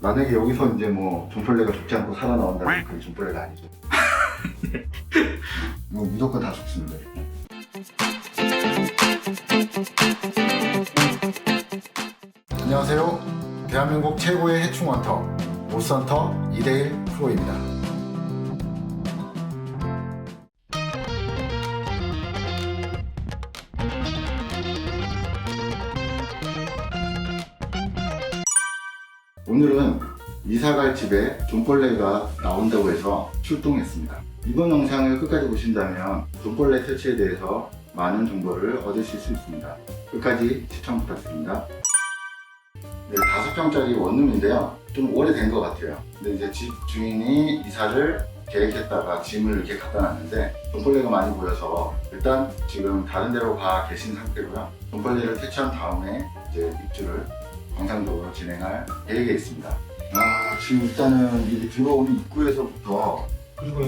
만약에 여기서 이제 뭐 존벌레가 죽지 않고 살아나온다면 그게 존벌레가 아니죠. 네. 이거 무조건 다 죽습니다. 안녕하세요. 대한민국 최고의 해충원터 모스헌터 2대1 프로입니다. 오늘은 이사갈 집에 존벌레가 나온다고 해서 출동했습니다. 이번 영상을 끝까지 보신다면 존벌레 퇴치에 대해서 많은 정보를 얻으실 수 있습니다. 끝까지 시청 부탁드립니다. 네, 5평짜리 원룸인데요. 좀 오래된 것 같아요. 근데 이제 집 주인이 이사를 계획했다가 짐을 이렇게 갖다 놨는데 존벌레가 많이 보여서 일단 지금 다른 데로 가 계신 상태고요. 존벌레를 퇴치한 다음에 이제 입주를 정상적으로 진행할 계획에 있습니다. 지금 일단은 이게 들어오는 입구에서부터, 그리고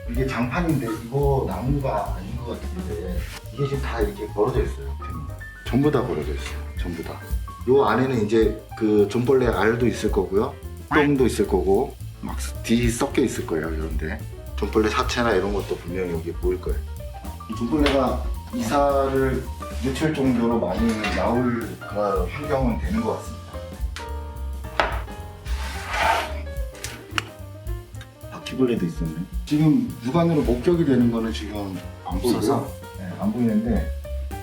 이게 장판인데 이거 나무가 아닌 것 같은데 이게 지금 다 이렇게 벌어져 있어요. 전부 다 벌어져 있어요. 전부 다. 요 안에는 이제 그 존벌레 알도 있을 거고요. 똥도 있을 거고 막 뒤 섞여 있을 거예요. 이런데 존벌레 사체나 이런 것도 분명히 여기 보일 거예요. 이 존벌레가 이사를 며칠 정도로 많이 나올 그런 환경은 되는 것 같습니다. 바퀴벌레도 있었네. 지금 육안으로 목격이 되는 거는 지금 안 보여서 안 보이는데,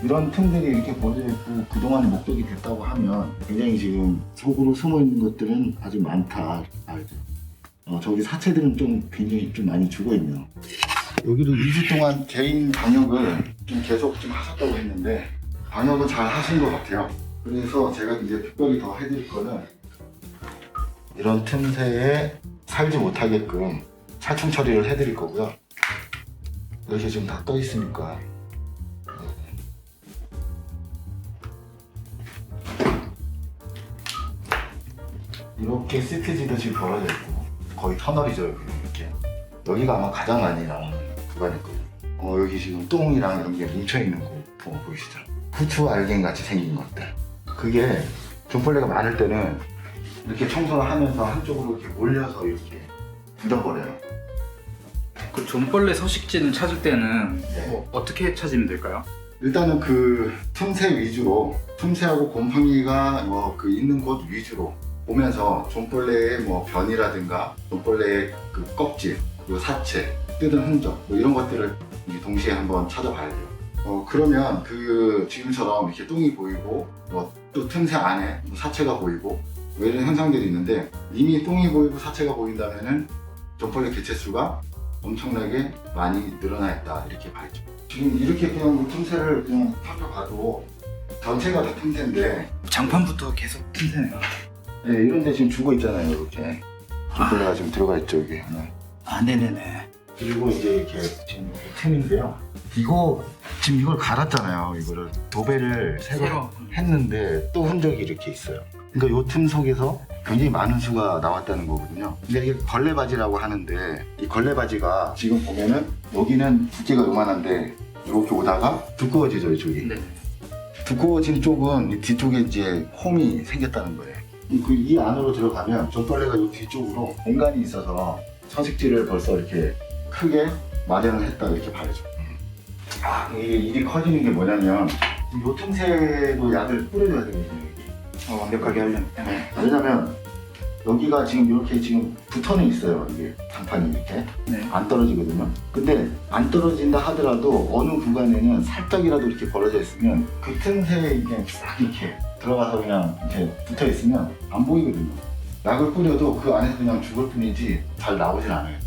이런 틈들이 이렇게 벌어져 있고 그동안 목격이 됐다고 하면 굉장히 지금 속으로 숨어 있는 것들은 아주 많다. 저기 사체들은 좀 굉장히 좀 많이 죽어 있네요. 여기도 2주 동안 개인 방역을 좀 계속 좀 하셨다고 했는데 방역은 잘 하신 것 같아요. 그래서 제가 이제 특별히 더 해드릴 거는 이런 틈새에 살지 못하게끔 살충 처리를 해드릴 거고요. 이렇게 지금 다 떠 있으니까 이렇게 시트지도 지금 벌어져 있고 거의 터널이죠. 이렇게 여기가 아마 가장 많이 나오는 구간일 거예요. 여기 지금 똥이랑 이런 게 뭉쳐있는 거 보이시죠? 후추 알갱 같이 생긴 것들. 그게 존벌레가 많을 때는 이렇게 청소를 하면서 한쪽으로 이렇게 몰려서 이렇게 굳어버려요. 그 존벌레 서식지는 찾을 때는 네. 어떻게 찾으면 될까요? 일단은 그 틈새 위주로, 틈새하고 곰팡이가 그 있는 곳 위주로 보면서 존벌레의 변이라든가 존벌레의 그 껍질, 그리고 사체, 뜯은 흔적 이런 것들을 동시에 한번 찾아봐야 돼요. 그러면 그 지금처럼 이렇게 똥이 보이고 또 틈새 안에 사체가 보이고 이런 현상들이 있는데, 이미 똥이 보이고 사체가 보인다면은 존벌레 개체수가 엄청나게 많이 늘어나 있다 이렇게 봐야죠. 지금 이렇게 그냥 틈새를 그냥 살펴봐도 전체가 다 틈새인데 장판부터 계속 틈새네요. 네, 이런데 지금 죽어 있잖아요. 이렇게 존벌레가 지금 들어가 있죠 여기. 네네네. 그리고 이제 이렇게 지금 틈인데요. 지금 이걸 갈았잖아요. 이거를 도배를 새로 했는데 또 흔적이 이렇게 있어요. 그러니까 이 틈 속에서 굉장히 많은 수가 나왔다는 거거든요. 근데 이게 걸레바지라고 하는데, 이 걸레바지가 지금 보면은 여기는 두께가 요만한데 이렇게 오다가 두꺼워지죠 이쪽이. 네. 두꺼워진 쪽은 이 뒤쪽에 이제 홈이 생겼다는 거예요. 이 안으로 들어가면 존벌레가 이 뒤쪽으로 공간이 있어서 서식지를 벌써 이렇게 크게 마련을 했다 이렇게 봐야죠. 이게 일이 커지는 게 뭐냐면 이 틈새도 약을 뿌려줘야 되거든요. 완벽하게 하려면. 왜냐면 여기가 지금 이렇게 지금 붙어는 있어요. 이게 장판이 이렇게 네. 안 떨어지거든요. 근데 안 떨어진다 하더라도 어느 구간에는 살짝이라도 이렇게 벌어져 있으면 그 틈새에 이렇게 쫙 이렇게 들어가서 그냥 이렇게 붙어 있으면 안 보이거든요. 약을 뿌려도 그 안에서 그냥 죽을 뿐이지 잘 나오진 않아요.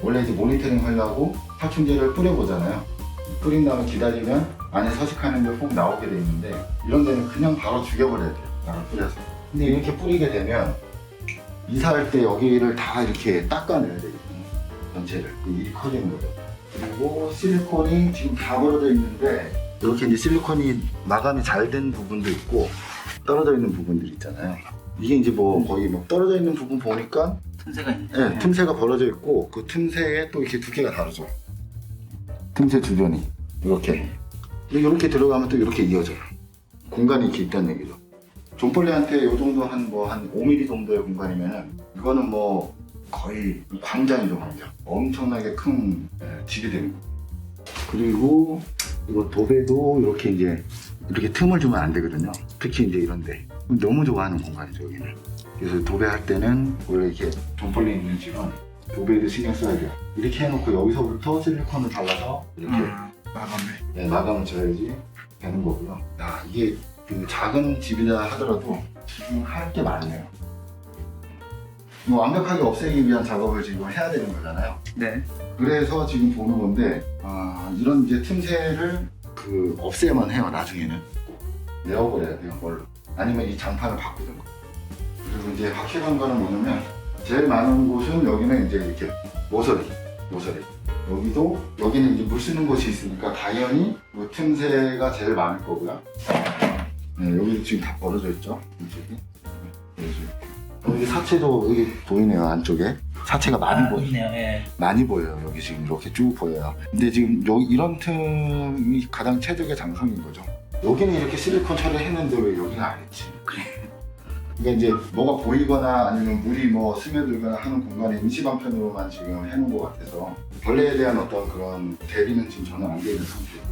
원래 이제 모니터링 하려고 살충제를 뿌려보잖아요. 뿌린 다음에 기다리면 안에 서식하는 게 꼭 나오게 돼 있는데, 이런 데는 그냥 바로 죽여버려야 돼요. 약을 뿌려서. 근데 이렇게 뿌리게 되면 이사할 때 여기를 다 이렇게 닦아내야 되거든요. 전체를. 일이 커지는 거죠. 그리고 실리콘이 지금 다 벌어져 있는데, 이렇게 이제 실리콘이 마감이 잘 된 부분도 있고 떨어져 있는 부분들이 있잖아요. 이게 이제 거의 떨어져 있는 부분 보니까 틈새가 있네. 네, 틈새가 벌어져 있고 그 틈새에 또 이렇게 두께가 다르죠. 틈새 주변이 이렇게 들어가면 또 이렇게 이어져요. 공간이 이렇게 있다는 얘기죠. 존폴레한테 이 정도 한 5mm 정도의 공간이면은 이거는 뭐 거의 광장이죠, 광장. 엄청나게 큰 집이 되는 거예요. 그리고 이거 도배도 이렇게 틈을 주면 안 되거든요. 특히 이제 이런데 너무 좋아하는 공간이죠, 여기는. 그래서 도배할 때는 원래 이렇게 존폴레 있는 집은 도배도 신경 써야 돼요. 이렇게 해놓고 여기서부터 실리콘을 발라서 이렇게 마감을. 마감을 줘야지 되는 거고요. 야, 이게 그 작은 집이라 하더라도 지금 할 게 많네요. 완벽하게 없애기 위한 작업을 지금 해야 되는 거잖아요. 네. 그래서 지금 보는 건데 이런 이제 틈새를 없애야만 해요. 나중에는 내어버려야 돼요. 뭘로? 아니면 이 장판을 바꾸든가. 그리고 이제 확실한 거는 뭐냐면 제일 많은 곳은 여기는 이제 이렇게 모서리. 여기는 이제 물 쓰는 곳이 있으니까 당연히 뭐 틈새가 제일 많을 거고요. 네, 여기도 지금 다 벌어져 있죠. 이쪽이. 여기 사체도 여기 보이네요. 안쪽에 사체가 많이 보여요. 있네요. 예. 많이 보여요. 여기 지금 이렇게 쭉 보여요. 근데 지금 이런 틈이 가장 최적의 장소인 거죠. 여기는 이렇게 실리콘 처리했는데 왜 여기는 안 했지? 그러니까 이제 뭐가 보이거나 아니면 물이 뭐 스며들거나 하는 공간에 임시방편으로만 지금 해놓은 것 같아서 벌레에 대한 어떤 그런 대비는 지금 전혀 안 되는 상태예요.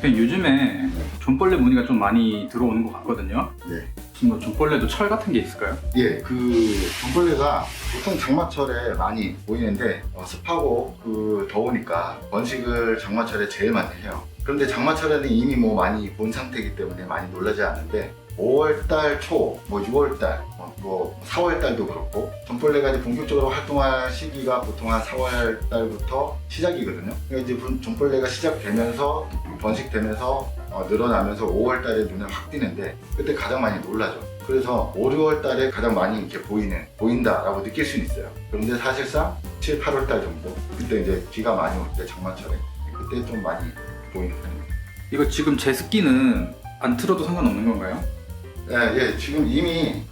요즘에 존벌레 무늬가 좀 많이 들어오는 것 같거든요. 네. 지금 뭐 존벌레도 철 같은 게 있을까요? 예, 존벌레가 보통 장마철에 많이 보이는데 습하고 더우니까 번식을 장마철에 제일 많이 해요. 그런데 장마철에는 이미 뭐 많이 본 상태이기 때문에 많이 놀라지 않는데 5월달 초, 6월달, 4월달도 그렇고 존벌레가 이제 본격적으로 활동할 시기가 보통 한 4월달부터 시작이거든요. 그러니까 이제 존벌레가 시작되면서 번식되면서 늘어나면서 5월달에 눈에 확 띄는데 그때 가장 많이 놀라죠. 그래서 5, 6월달에 가장 많이 이렇게 보인다라고 느낄 수는 있어요. 그런데 사실상 7, 8월달 정도 그때 이제 비가 많이 올 때 장마철에 그때 좀 많이 보이는 편입니다. 이거 지금 제습기는 안 틀어도 상관없는 건가요? 예, 지금 이미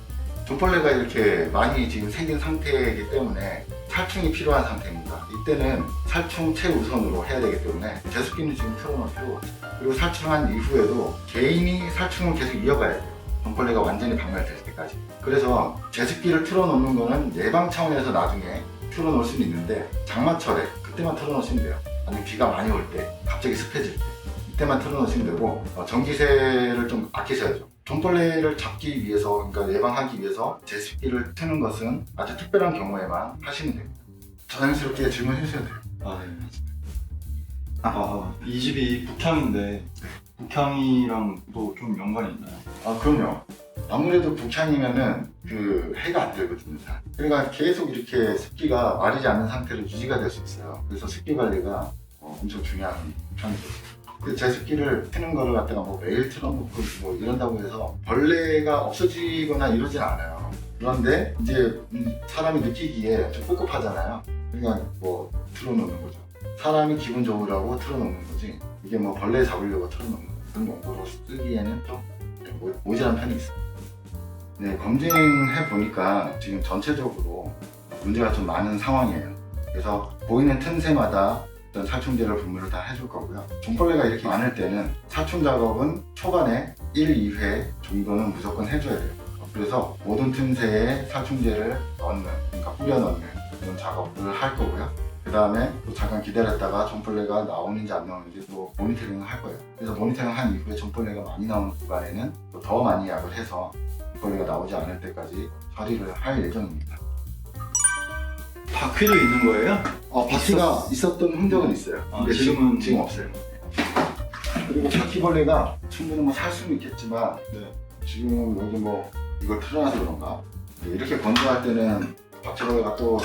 존벌레가 이렇게 많이 지금 생긴 상태이기 때문에 살충이 필요한 상태입니다. 이때는 살충 최우선으로 해야 되기 때문에 제습기는 지금 틀어놓을 필요가 없어요. 그리고 살충한 이후에도 개인이 살충을 계속 이어가야 돼요. 존벌레가 완전히 박멸될 때까지. 그래서 제습기를 틀어놓는 거는 예방 차원에서 나중에 틀어놓을 수는 있는데 장마철에 그때만 틀어놓으시면 돼요. 아니면 비가 많이 올 때, 갑자기 습해질 때 이때만 틀어놓으시면 되고 전기세를 좀 아끼셔야죠. 존벌레를 잡기 위해서, 그러니까 예방하기 위해서 제습기를 트는 것은 아주 특별한 경우에만 하시면 됩니다. 자연스럽게 질문해 주셔야 돼요. 네. 이 집이 북향인데 북향이랑도 좀 연관이 있나요? 그럼요. 아무래도 북향이면은 해가 안 들거든요. 그러니까 계속 이렇게 습기가 마르지 않는 상태로 유지가 될 수 있어요. 그래서 습기 관리가 엄청 중요한 편이죠. 그 제습기를 트는 거를 갖다가 뭐 매일 틀어놓고 뭐 이런다고 해서 벌레가 없어지거나 이러진 않아요. 그런데 이제 사람이 느끼기에 좀 꿉꿉하잖아요. 그러니까 뭐 틀어놓는 거죠. 사람이 기분 좋으라고 틀어놓는 거지 이게 뭐 벌레 잡으려고 틀어놓는 그런 용도로 쓰기에는 좀 모자란 편이 있습니다. 네, 검증해 보니까 지금 전체적으로 문제가 좀 많은 상황이에요. 그래서 보이는 틈새마다 어떤 살충제를 분무를 다 해줄 거고요. 존벌레가 이렇게 많을 때는 살충 작업은 초반에 1, 2회 정도는 무조건 해줘야 돼요. 그래서 모든 틈새에 살충제를 넣는, 그러니까 뿌려 넣는 그런 작업을 할 거고요. 그 다음에 또 잠깐 기다렸다가 존벌레가 나오는지 안 나오는지 또 모니터링을 할 거예요. 그래서 모니터링 한 이후에 존벌레가 많이 나오는 구간에는 또 더 많이 약을 해서 존벌레가 나오지 않을 때까지 처리를 할 예정입니다. 바퀴도 있는 거예요? 바퀴가 있었던 흔적은 있어요. 근데 지금 없어요. 그리고 바퀴벌레가 충분히 뭐 살 수는 있겠지만 지금 여기 뭐 이걸 틀어놔서 그런가 이렇게 건조할 때는 바퀴벌레가 또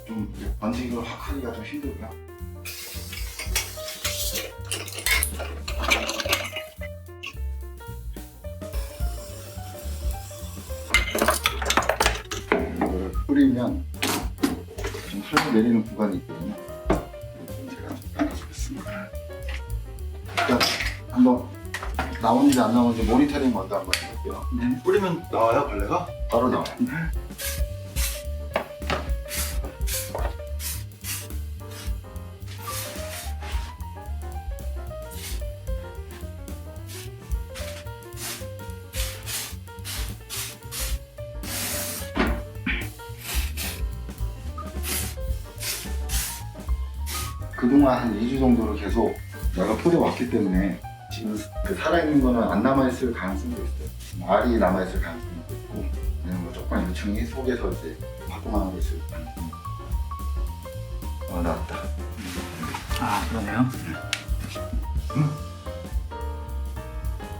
좀 번식을 확 하기가 좀 힘들고요. 이거를 뿌리면 좀 흘러 내리는 구간이 있거든요. 좀 제가 좀 닦아주겠습니다. 일단 한번 나오는지 안 나오는지 모니터링 먼저 한번 해볼게요. 뿌리면 나와요 벌레가? 바로 나와요. 그동안 한 2주 정도로 계속 내가 뿌려왔기 때문에 지금 그 살아있는 거는 안 남아있을 가능성도 있어요. 알이 남아있을 가능성도 있고, 아니면 뭐 조금 유충이 속에서 이제 활동하는 게 있을 가능성도 있고. 나왔다. 아, 그러네요.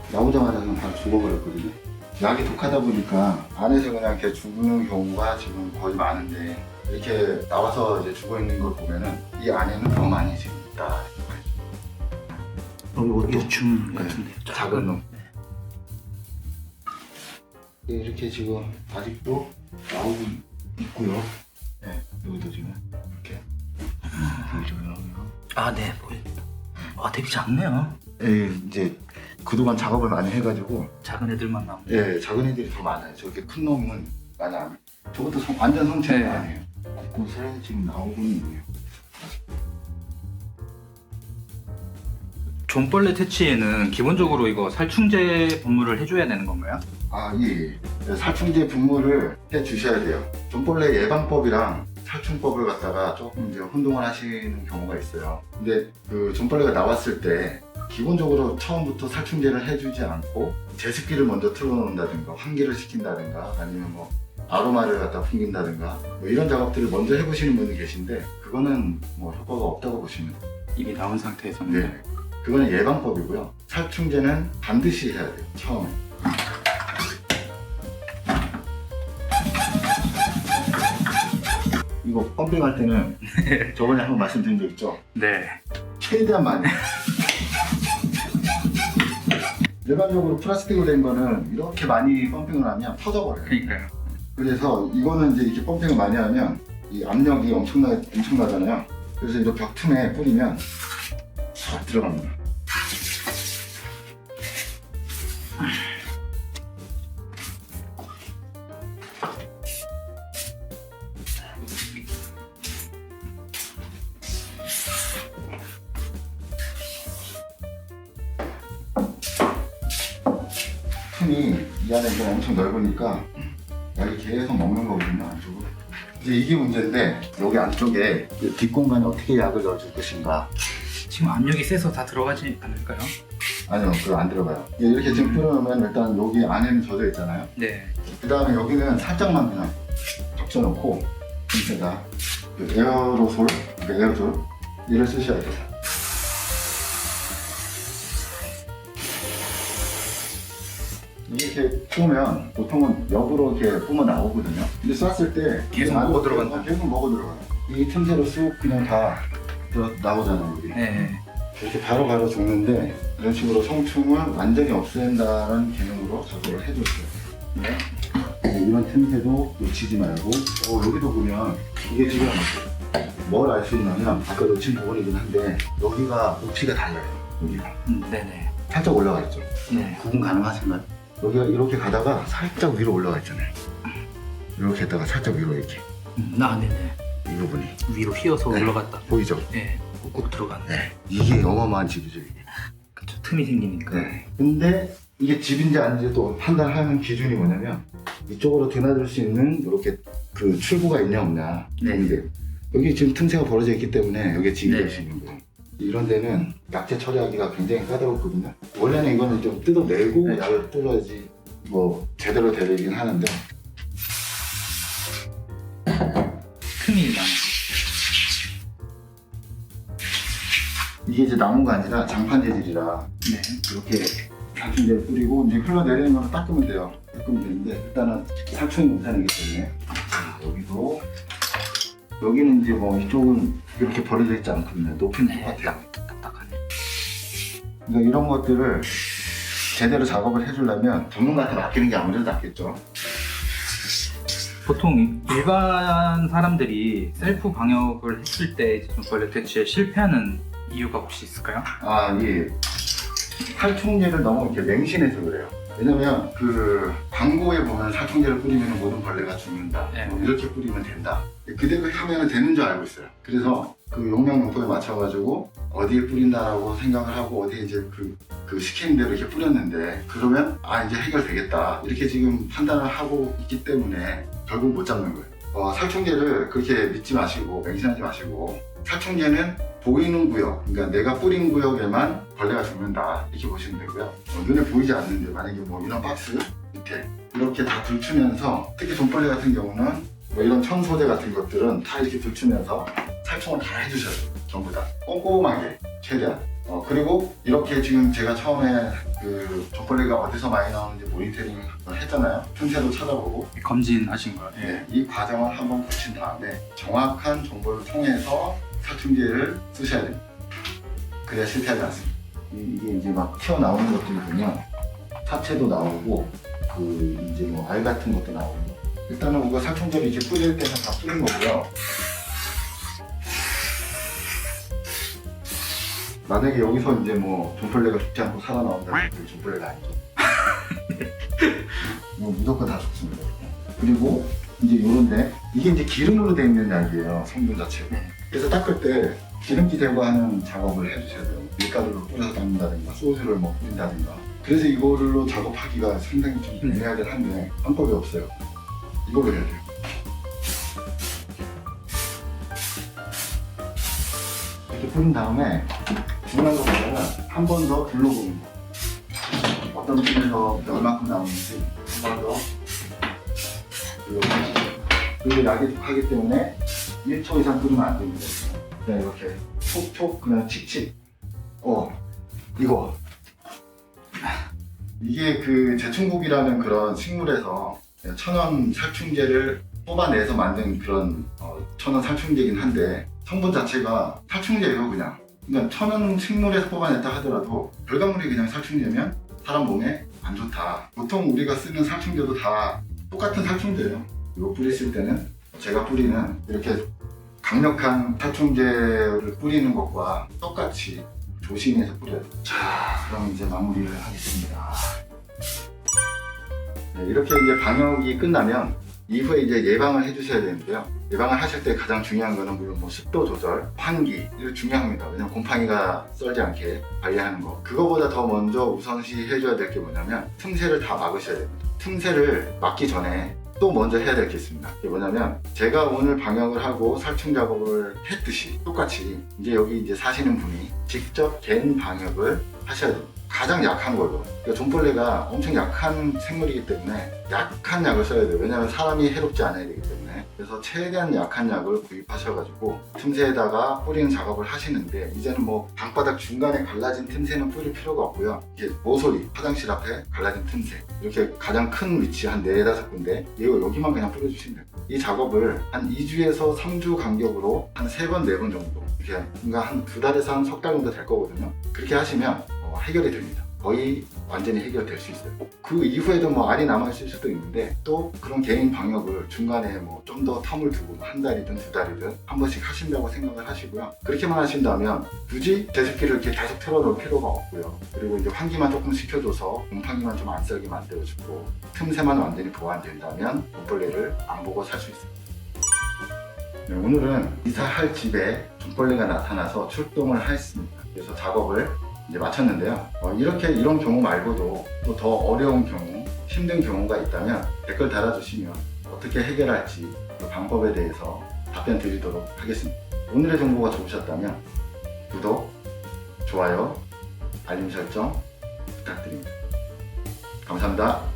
나오자마자 그냥 바로 죽어버렸거든요. 약이 독하다 보니까 안에서 그냥 이렇게 죽는 경우가 지금 거의 많은데, 이렇게 나와서 이제 죽어 있는 걸 보면은 이 안에는 더 많이 지금 있다. 여기 유충 네, 같은데. 작은 놈. 이렇게 지금 아직도 나오고 있고요. 네, 여기도 지금 이렇게 보이죠? 아, 네. 아, 되게 작네요. 예, 이제 그동안 작업을 많이 해가지고 작은 애들만 나오네. 예, 작은 애들이 더 많아요. 저렇게 큰 놈은 많이 안 해요. 저것도 완전 성체는 네. 아니에요. 곳에 지금 나오고는 있네요. 존벌레 퇴치에는 기본적으로 이거 살충제 분무를 해줘야 되는 건가요? 아, 예. 살충제 분무를 해 주셔야 돼요. 존벌레 예방법이랑 살충법을 갖다가 조금 이제 혼동을 하시는 경우가 있어요. 근데 그 존벌레가 나왔을 때 기본적으로 처음부터 살충제를 해주지 않고 제습기를 먼저 틀어놓는다든가 환기를 시킨다든가 아니면 뭐 아로마를 갖다 풍긴다든가 뭐 이런 작업들을 먼저 해보시는 분이 계신데 그거는 뭐 효과가 없다고 보시면 돼요. 이미 나온 상태에서는. 네. 그거는 예방법이고요. 살충제는 반드시 해야 돼요. 처음에. 이거 펌핑할 때는 저번에 한번 말씀드린 적 있죠? 네. 최대한 많이. 일반적으로 플라스틱으로 된 거는 이렇게 많이 펌핑을 하면 터져버려요. 그러니까요. 그래서 이거는 이제 이렇게 펌핑을 많이 하면 이 압력이 엄청나잖아요. 그래서 이 벽 틈에 뿌리면 쏙 들어갑니다. 틈이 이 안에 이제 엄청 넓으니까 약이 계속 먹는 거거든요, 안쪽으로. 이제 이게 문제인데 여기 안쪽에 이 뒷공간에 어떻게 약을 넣어줄 것인가. 지금 압력이 세서 다 들어가지 않을까요? 아니요, 그거 안 들어가요. 이렇게 지금 뿌려놓으면 일단 여기 안에는 젖어 있잖아요. 네. 그 다음에 여기는 살짝만 그냥 적셔놓고 밑에다 그 에어로솔, 이를 쓰셔야 돼요. 이렇게 뿜으면 보통은 역으로 이렇게 뿜어 나오거든요. 근데 쐈을 때 계속 안으로 먹어 들어간다. 계속 먹어 들어가요. 이 틈새로 쑥 그냥 다 나오잖아요. 여기. 네. 이렇게 바로 죽는데 이런 식으로 성충을 완전히 없앤다는 개념으로 작업을 해줬어요. 네. 이런 틈새도 놓치지 말고 여기도 보면 이게 지금 뭘 알 수 있냐면 아까 놓친 부분이긴 한데 여기가 높이가 달라요. 여기가 네네. 살짝 올라가 있죠. 네. 구분 가능하신가요? 여기가 이렇게 가다가 살짝 위로 올라가 있잖아요. 이렇게 했다가 살짝 위로 이렇게 네네. 이 부분이 위로 휘어서 네. 올라갔다. 보이죠? 네. 꾹꾹 들어가는. 네. 이게 어마어마한 집이죠. 이게. 그쵸. 틈이 생기니까. 네. 근데 이게 집인지 아닌지 또 판단하는 기준이 뭐냐면 이쪽으로 드나들 수 있는 이렇게 그 출구가 있냐 없냐. 네. 근데 여기 지금 틈새가 벌어져 있기 때문에 여기에 집이 네. 될 수 있는 거예요. 이런 데는 약재 처리하기가 굉장히 까다롭거든요. 원래는 이거는 좀 뜯어내고 네. 약을 뿌려야지 뭐 제대로 되긴 하는데 틈이 많아. 이게 이제 나무가 아니라 장판 재질이라 네. 이렇게 살충제를 뿌리고 이제 흘러내리는 건 닦으면 돼요. 닦으면 되는데 일단은 살충이 우선이기 때문에 여기도 여기는 이제 뭐 이쪽은 이렇게 벌어져 있지 않거든요. 높이는 똑같아요. 딱딱하네. 그러니까 이런 것들을 제대로 작업을 해주려면 전문가한테 맡기는 게 아무래도 낫겠죠. 보통 일반 사람들이 셀프 방역을 했을 때 존벌레 퇴치에 실패하는 이유가 혹시 있을까요? 아, 예. 살충제를 너무 이렇게 맹신해서 그래요. 왜냐면 그 광고에 보면 살충제를 뿌리면 모든 벌레가 죽는다. 네. 뭐 이렇게 뿌리면 된다. 그대로 하면 되는 줄 알고 있어요. 그래서 그 용량용법에 맞춰가지고 어디에 뿌린다라고 생각을 하고 어디에 이제 그 시키는 대로 이렇게 뿌렸는데 그러면 이제 해결되겠다. 이렇게 지금 판단을 하고 있기 때문에 결국 못 잡는 거예요. 살충제를 그렇게 믿지 마시고 맹신하지 마시고, 살충제는 보이는 구역, 그러니까 내가 뿌린 구역에만 벌레가 죽는다 이렇게 보시면 되고요. 눈에 보이지 않는데 만약에 뭐 이런 박스 밑에 이렇게 다 들추면서, 특히 돈벌레 같은 경우는 뭐 이런 청소제 같은 것들은 다 이렇게 들추면서 살충을 다 해주셔야 돼요. 전부 다 꼼꼼하게 최대한. 그리고 이렇게 지금 제가 처음에 그 돈벌레가 어디서 많이 나오는지 모니터링 했잖아요. 틈새도 찾아보고. 검진하신 거예요. 네, 이 과정을 한번 거친 다음에 정확한 정보를 통해서 살충제를 쓰셔야 됩니다. 그래야 실패하지 않습니다. 이게 이제 막 튀어나오는 것들이 보면 사체도 나오고 그 이제 뭐 알 같은 것도 나오고. 일단은 우리가 살충제를 이렇게 뿌릴 때는 다 뿌린 거고요. 만약에 여기서 이제 뭐 돈벌레가 죽지 않고 살아나온다면 그 돈벌레가 아니죠. 무조건 다 죽습니다. 그리고 이제 요런데 이게 이제 기름으로 되어 있는 약이에요, 성분 자체가. 그래서 닦을 때 기름기 제거하는 작업을 해주셔야 돼요. 밀가루를 뿌려서 닦는다든가 소주를 뭐 뿌린다든가. 그래서 이거로 작업하기가 상당히 좀 애매하긴 한데 방법이 없어요. 이걸로 해야 돼요. 이렇게 뿌린 다음에 중요한 거 보면은 한 번 더 둘러보는 거. 어떤 팀에서 얼마큼 나오는지 한 번 더 둘러보는 거. 그리고 약이 독하기 때문에 1초 이상 끓이면 안 됩니다. 그냥 이렇게 촉촉 그냥 칙칙. 이거 이게 그 제충국이라는 그런 식물에서 천연 살충제를 뽑아내서 만든 그런 천연 살충제이긴 한데, 성분 자체가 살충제예요. 그러니까 천연 식물에서 뽑아냈다 하더라도 결과물이 그냥 살충제면 사람 몸에 안 좋다. 보통 우리가 쓰는 살충제도 다 똑같은 살충제예요. 이거 뿌리실 때는 제가 뿌리는 이렇게 강력한 살충제를 뿌리는 것과 똑같이 조심해서 뿌려야 돼요. 자, 그럼 이제 마무리를 하겠습니다. 네, 이렇게 이제 방역이 끝나면 이후에 이제 예방을 해주셔야 되는데요. 예방을 하실 때 가장 중요한 거는 물론 뭐 습도 조절, 환기 이거 중요합니다. 왜냐면 곰팡이가 썰지 않게 관리하는 거. 그거보다 더 먼저 우선시 해줘야 될 게 뭐냐면 틈새를 다 막으셔야 됩니다. 틈새를 막기 전에 또 먼저 해야 될 게 있습니다. 그게 뭐냐면 제가 오늘 방역을 하고 살충 작업을 했듯이 똑같이 이제 여기 이제 사시는 분이 직접 갠 방역을 하셔야 됩니다. 가장 약한 걸로. 그러니까 돈벌레가 엄청 약한 생물이기 때문에 약한 약을 써야 돼요. 왜냐하면 사람이 해롭지 않아야 되기 때문에. 그래서 최대한 약한 약을 구입하셔가지고 틈새에다가 뿌리는 작업을 하시는데, 이제는 뭐 방바닥 중간에 갈라진 틈새는 뿌릴 필요가 없고요. 이게 모서리, 화장실 앞에 갈라진 틈새, 이렇게 가장 큰 위치 한 4-5군데 이거 여기만 그냥 뿌려주시면 돼요. 이 작업을 한 2주에서 3주 간격으로 한 3번, 4번 정도, 이렇게 그러니까 한 2달에서 한 석 달 정도 될 거거든요. 그렇게 하시면 해결이 됩니다. 거의 완전히 해결될 수 있어요. 그 이후에도 뭐 알이 남아있을 수도 있는데, 또 그런 개인 방역을 중간에 뭐 좀 더 텀을 두고 1달이든 2달이든 한 번씩 하신다고 생각을 하시고요. 그렇게만 하신다면 굳이 제습기를 이렇게 계속 틀어놓을 필요가 없고요. 그리고 이제 환기만 조금 시켜줘서 곰팡이만 좀 안 썰게 만들어주고 틈새만 완전히 보완된다면 돈벌레를 안 보고 살 수 있습니다. 네, 오늘은 이사할 집에 돈벌레가 나타나서 출동을 했습니다. 그래서 작업을 이제 마쳤는데요. 이런 경우 말고도 또 더 어려운 경우, 힘든 경우가 있다면 댓글 달아주시면 어떻게 해결할지 그 방법에 대해서 답변 드리도록 하겠습니다. 오늘의 정보가 좋으셨다면 구독, 좋아요, 알림 설정 부탁드립니다. 감사합니다.